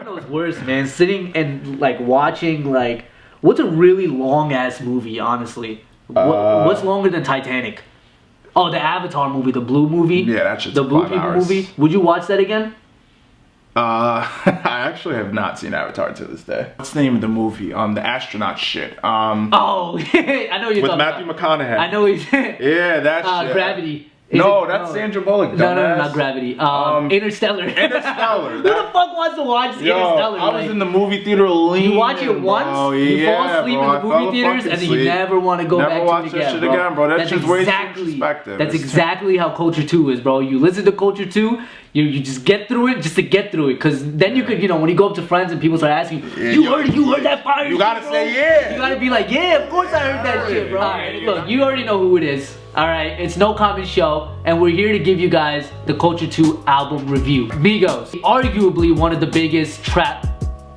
knows worse, man. Sitting and like watching like what's a really long ass movie, honestly. What's longer than Titanic? Oh, the Avatar movie, the Blue movie. Yeah, that shit's the Blue 5 People hours. movie. Would you watch that again? I actually have not seen Avatar to this day. What's the name of the movie? The astronaut shit. Oh, I know you're with talking Matthew about. McConaughey. I know he's. Yeah, that shit. Gravity. No, that's Sandra Bullock. No, not Gravity. Interstellar. Interstellar. Who the fuck wants to watch Interstellar? I was in the movie theater leaning. You watch it once, you fall asleep in the movie theaters, and then you never want to go back to it again. Never watch that shit again, bro. That's just way too disrespectful. That's exactly how Culture 2 is, bro. You listen to Culture 2, you just get through it just to get through it, because then you could, you know, when you go up to friends and people start asking you, you heard that fire? You gotta say yeah. You gotta be like, yeah, of course I heard that shit, bro. Alright, look, you already know who it is. Alright, it's No Comment Show, and we're here to give you guys the Culture 2 album review. Migos, arguably one of the biggest trap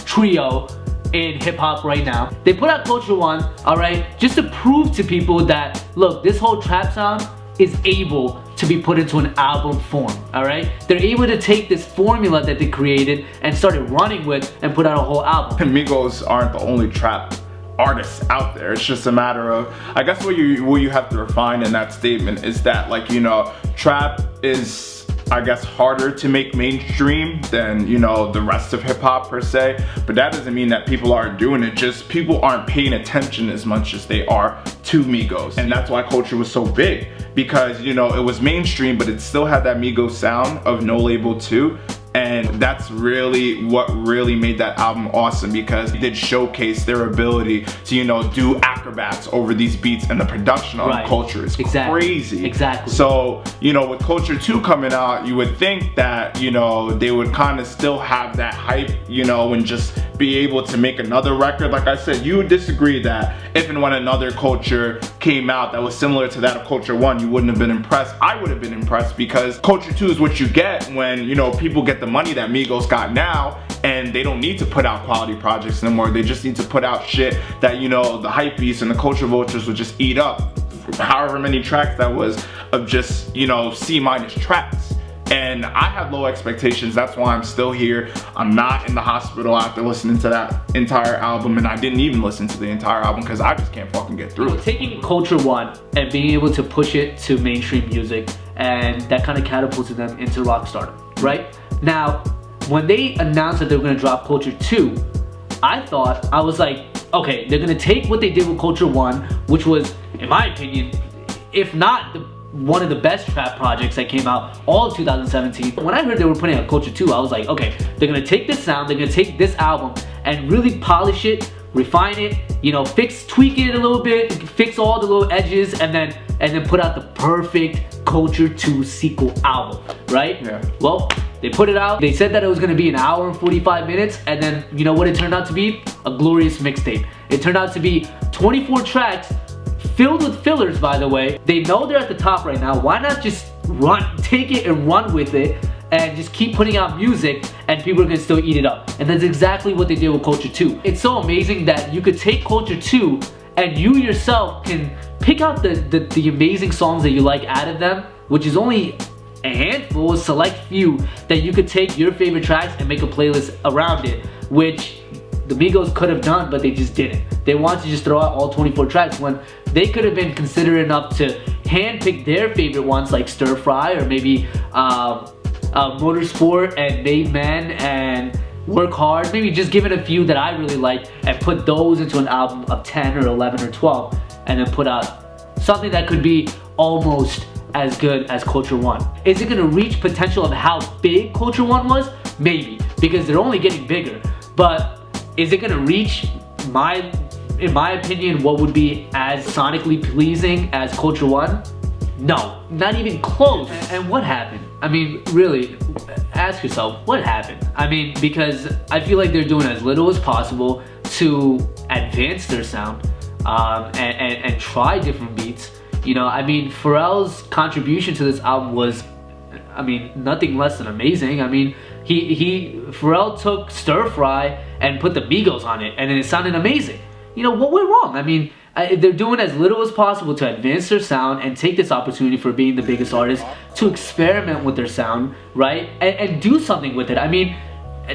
trio in hip-hop right now. They put out Culture 1, alright, just to prove to people that, look, this whole trap sound is able to be put into an album form, alright? They're able to take this formula that they created and started running with and put out a whole album. And Migos aren't the only trap artists out there. It's just a matter of, I guess what you have to refine in that statement is that, like, you know, trap is, I guess, harder to make mainstream than, you know, the rest of hip hop per se, but that doesn't mean that people aren't doing it, just people aren't paying attention as much as they are to Migos. And that's why Culture was so big, because, you know, it was mainstream, but it still had that Migos sound of No Label 2. And that's really what really made that album awesome, because it did showcase their ability to, you know, do acrobats over these beats, and the production on Culture is crazy. Exactly. So, you know, with Culture 2 coming out, you would think that, you know, they would kind of still have that hype, you know, and just be able to make another record. Like I said, you would disagree that if and when another Culture came out that was similar to that of Culture 1, you wouldn't have been impressed. I would have been impressed, because Culture 2 is what you get when, you know, people get the money that Migos got now, and they don't need to put out quality projects anymore. They just need to put out shit that, you know, the hype beasts and the culture vultures would just eat up. However many tracks that was of just, you know, C- tracks. And I have low expectations. That's why I'm still here. I'm not in the hospital after listening to that entire album, and I didn't even listen to the entire album because I just can't fucking get through it. Taking Culture 1 and being able to push it to mainstream music, and that kind of catapulted them into rock stardom, right? Now, when they announced that they were going to drop Culture 2, I was like, okay, they're going to take what they did with Culture 1, which was, in my opinion, if not one of the best trap projects that came out all of 2017. When I heard they were putting out Culture 2, I was like, okay, they're gonna take this sound, they're gonna take this album and really polish it, refine it, you know, tweak it a little bit, fix all the little edges, and then put out the perfect Culture 2 sequel album, right? Yeah. Well, they put it out. They said that it was gonna be an hour and 45 minutes, and then you know what it turned out to be? A glorious mixtape. It turned out to be 24 tracks filled with fillers, by the way. They know they're at the top right now. Why not just take it and run with it and just keep putting out music, and people are gonna still eat it up? And that's exactly what they did with Culture 2. It's so amazing that you could take Culture 2 and you yourself can pick out the amazing songs that you like out of them, which is only a handful, a select few, that you could take your favorite tracks and make a playlist around it, which the Migos could have done, but they just didn't. They wanted to just throw out all 24 tracks when they could have been considerate enough to handpick their favorite ones, like Stir Fry, or maybe Motorsport and Made Men and Work Hard. Maybe just give it a few that I really like and put those into an album of 10 or 11 or 12, and then put out something that could be almost as good as Culture 1. Is it gonna reach potential of how big Culture 1 was? Maybe, because they're only getting bigger. But is it gonna reach in my opinion, what would be as sonically pleasing as Culture 1? No, not even close. And what happened? I mean, really, ask yourself, what happened? I mean, because I feel like they're doing as little as possible to advance their sound and try different beats. You know, I mean, Pharrell's contribution to this album was, I mean, nothing less than amazing. I mean, Pharrell took Stir Fry and put the Migos on it, and it sounded amazing. You know, what went wrong? I mean, they're doing as little as possible to advance their sound and take this opportunity for being the biggest artist to experiment with their sound, right? And do something with it. I mean,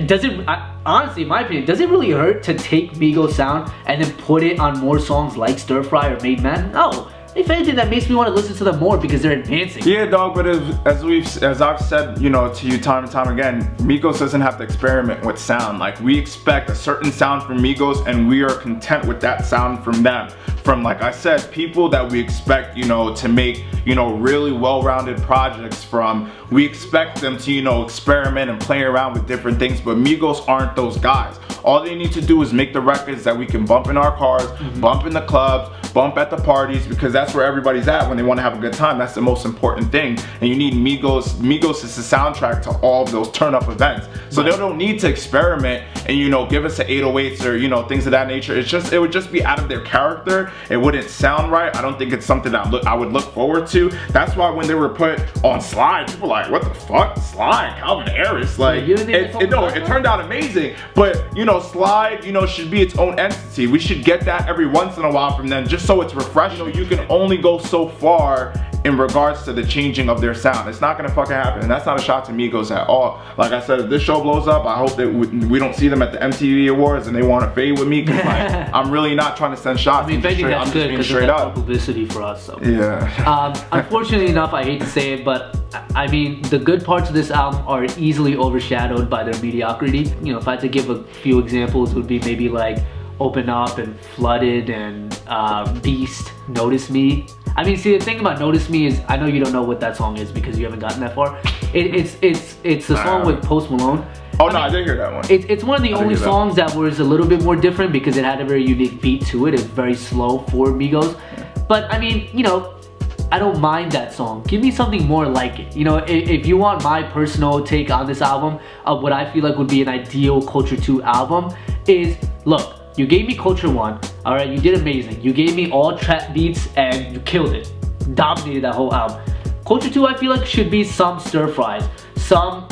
does it, honestly, in my opinion, does it really hurt to take Migos sound and then put it on more songs like Stir Fry or Made Man? No. If anything, that makes me want to listen to them more because they're advancing. Yeah, dog, but as I've said, you know, to you time and time again, Migos doesn't have to experiment with sound. Like, we expect a certain sound from Migos and we are content with that sound from them. From, like I said, people that we expect, you know, to make, you know, really well-rounded projects from. We expect them to, you know, experiment and play around with different things, but Migos aren't those guys. All they need to do is make the records that we can bump in our cars, bump in the clubs, bump at the parties, because that's where everybody's at when they want to have a good time. That's the most important thing. And you need Migos. Migos is the soundtrack to all of those turn-up events. So they don't need to experiment and, you know, give us the 808s or, you know, things of that nature. It would just be out of their character. It wouldn't sound right. I don't think it's something that I would look forward to. That's why when they were put on Slide, people were like, what the fuck? Slide, Calvin Harris. Like, it turned out amazing. But, you know, Slide, you know, should be its own entity. We should get that every once in a while from them, just so it's refreshing. You know, you can only go so far in regards to the changing of their sound. It's not gonna fucking happen, and that's not a shot to Migos at all. Like I said, if this show blows up, I hope that we don't see them at the MTV Awards and they want to fade with me, because like, I'm really not trying to send shots. I mean, that's good because of that publicity for us. So. Yeah. Unfortunately enough, I hate to say it, but I mean, the good parts of this album are easily overshadowed by their mediocrity. You know, if I had to give a few examples, it would be maybe like Open Up and Flooded and Beast, Notice Me. I mean, see, the thing about Notice Me is, I know you don't know what that song is because you haven't gotten that far. It's the song with Post Malone. I did hear that one. It's one of the only songs that was a little bit more different because it had a very unique beat to it. It's very slow for Migos. But I mean, you know, I don't mind that song. Give me something more like it. You know, if you want my personal take on this album of what I feel like would be an ideal Culture 2 album is, look, you gave me Culture 1, alright, you did amazing. You gave me all trap beats and you killed it. Dominated that whole album. Culture 2, I feel like, should be some Stir Fries, some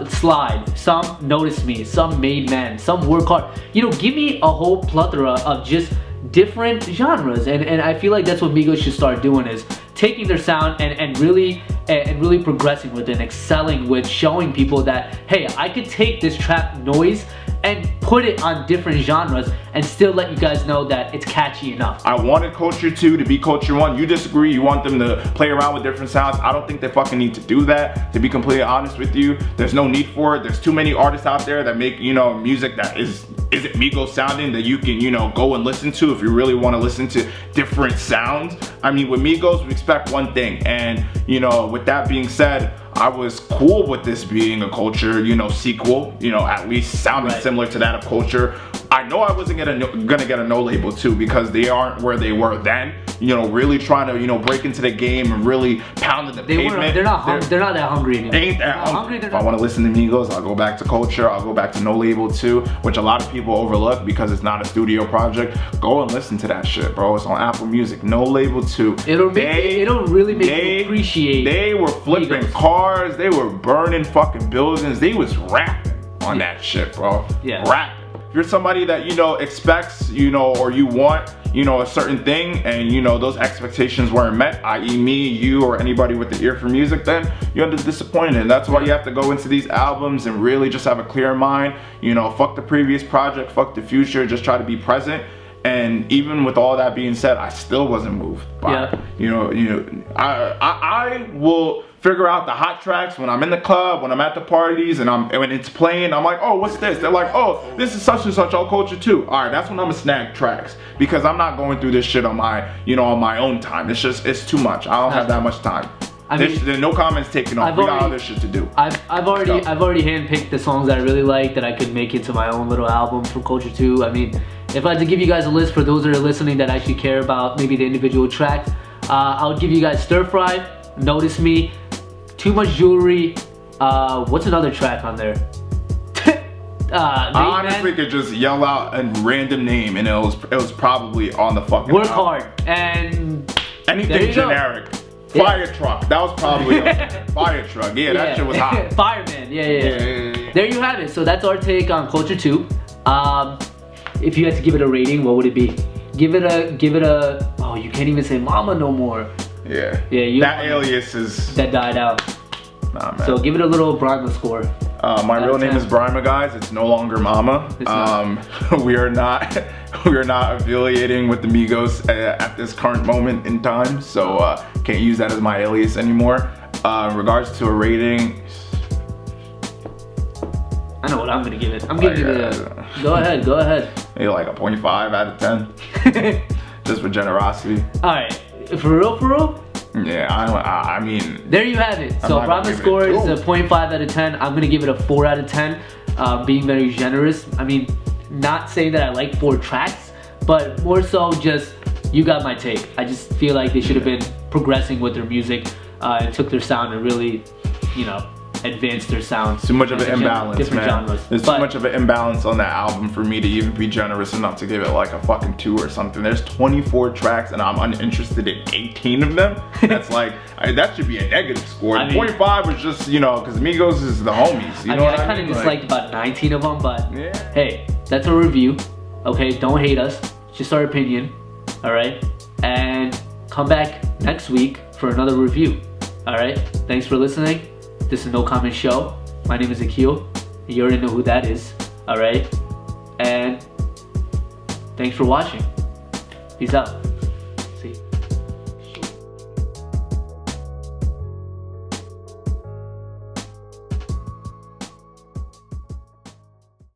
Slide, some Notice Me, some Made Man, some Work Hard. You know, give me a whole plethora of just different genres, and I feel like that's what Migos should start doing, is taking their sound and really progressing with it and excelling with showing people that, hey, I could take this trap noise and put it on different genres and still let you guys know that it's catchy enough. I wanted Culture 2 to be Culture 1. You disagree, you want them to play around with different sounds. I don't think they fucking need to do that, to be completely honest with you. There's no need for it. There's too many artists out there that make, you know, music that isn't Migos sounding that you can, you know, go and listen to if you really want to listen to different sounds. I mean, with Migos, we expect one thing, and, you know, with that being said, I was cool with this being a Culture, you know, sequel, you know, at least sounding similar to that of Culture. I know I wasn't gonna get a no label too, because they aren't where they were then. You know, really trying to, you know, break into the game and really pounding the pavement. They're not that hungry anymore. Ain't that hungry. If I want to listen to Migos, I'll go back to Culture. I'll go back to No Label too, which a lot of people overlook because it's not a studio project. Go and listen to that shit, bro. It's on Apple Music. No Label 2. It'll really make you appreciate. They were flipping cars. They were burning fucking buildings. They was rapping on that shit, bro. Yeah. Rapping. If you're somebody that, you know, expects, you know, or you want, you know, a certain thing, and, you know, those expectations weren't met, i.e. me, you, or anybody with the ear for music, then you're disappointed. And that's why you have to go into these albums and really just have a clear mind. You know, fuck the previous project, fuck the future, just try to be present. And even with all that being said, I still wasn't moved by, you know, I will figure out the hot tracks when I'm in the club, when I'm at the parties, and when it's playing, I'm like, oh, what's this? They're like, oh, this is such and such on Culture 2. All right, that's when I'm gonna snag tracks, because I'm not going through this shit on my, you know, on my own time. It's too much. I don't have that much time. There's no comments taken off. We got other shit to do. I've already handpicked the songs that I really like that I could make into my own little album for Culture 2. I mean, if I had to give you guys a list for those that are listening that actually care about maybe the individual tracks, I would give you guys Stir Fry, Notice Me, Too Much Jewelry. What's another track on there? I honestly could just yell out a random name and it was probably on the fucking Work Hard and anything generic. Fire Truck, that was probably Fire Truck. Yeah, that shit was hot. Fireman, yeah. There you have it. So that's our take on Culture 2. If you had to give it a rating, what would it be? Give it a. Oh, you can't even say Mama no more. Yeah. Yeah. That alias is. That died out. Nah, man. So give it a little Brimah score. My real name is Brimah, guys. It's no longer Mama. We are not affiliating with the Migos at this current moment in time, so can't use that as my alias anymore. In regards to a rating, I know what I'm gonna give it. I'm giving it a. Go ahead. Maybe like a 0.5 out of 10, just for generosity. All right, for real. Yeah, I mean. There you have it. So Brimah's score is a 0.5 out of 10. I'm gonna give it a 4 out of 10. Being very generous. I mean, not saying that I like 4 tracks, but more so just you got my take. I just feel like they should have been progressing with their music and took their sound and really, advanced their sound. Too much of an imbalance, different man. genres. There's too much of an imbalance on that album for me to even be generous enough to give it like a fucking 2 or something. There's 24 tracks and I'm uninterested in 18 of them. That's like, that should be a negative score. 0.5 was just, because Migos is the homies. You know what I mean? I kind of disliked about 19 of them, but yeah. Hey, that's a review. Okay, don't hate us. It's just our opinion. All right, and come back next week for another review. All right, thanks for listening. This is No Comment Show. My name is Akhil. You already know who that is. All right, and thanks for watching. Peace out.